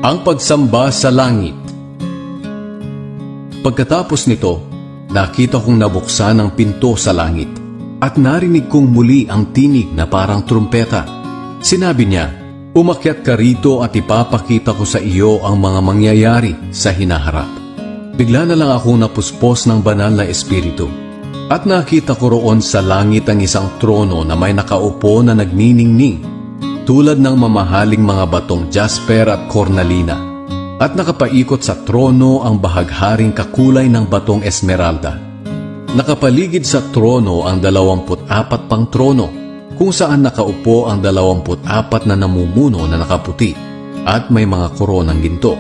Ang pagsamba sa langit. Pagkatapos nito, nakita kong nabuksan ang pinto sa langit at narinig kong muli ang tinig na parang trumpeta. Sinabi niya, "Umakyat ka rito at ipapakita ko sa iyo ang mga mangyayari sa hinaharap." Bigla na lang akong napuspos ng banal na espiritu at nakita ko roon sa langit ang isang trono na may nakaupo na nagniningning tulad ng mamahaling mga batong jasper at cornalina, at nakapaikot sa trono ang bahagharing kakulay ng batong esmeralda. Nakapaligid sa trono ang 24 pang trono, kung saan nakaupo ang 24 na namumuno na nakaputi at may mga koronang ginto.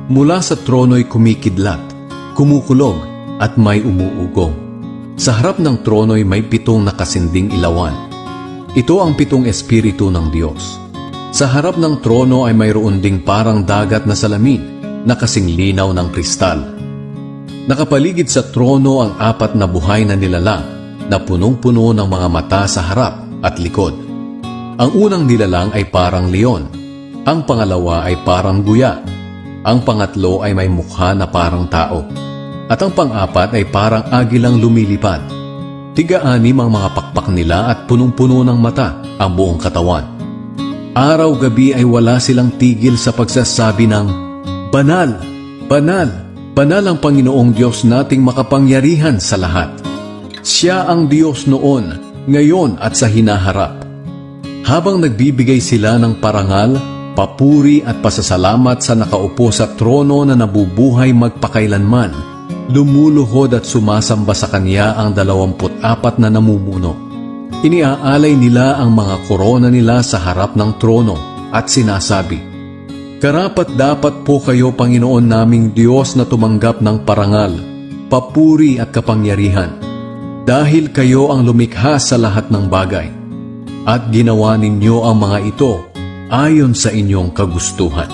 Mula sa trono'y kumikidlat, kumukulog at may umuugong. Sa harap ng trono'y may 7 nakasinding ilawan. Ito ang 7 espiritu ng Diyos. Sa harap ng trono ay mayroon ding parang dagat na salamin na kasing linaw ng kristal. Nakapaligid sa trono ang 4 na buhay na nilalang na punong-puno ng mga mata sa harap at likod. Ang unang nilalang ay parang leon, ang pangalawa ay parang guya, ang pangatlo ay may mukha na parang tao, at ang pang-4 ay parang agilang lumilipad. 6 ang mga pakpak nila at punong-puno ng mata ang buong katawan. Araw-gabi ay wala silang tigil sa pagsasabi ng, "Banal! Banal! Banal ang Panginoong Diyos nating makapangyarihan sa lahat. Siya ang Diyos noon, ngayon at sa hinaharap." Habang nagbibigay sila ng parangal, papuri at pasasalamat sa nakaupo sa trono na nabubuhay magpakailanman, lumuluhod at sumasamba sa Kanya ang 24 na namumuno. Iniaalay nila ang mga korona nila sa harap ng trono at sinasabi, "Karapat-dapat po kayo, Panginoon naming Diyos, na tumanggap ng parangal, papuri at kapangyarihan, dahil kayo ang lumikha sa lahat ng bagay, at ginawa ninyo ang mga ito ayon sa inyong kagustuhan."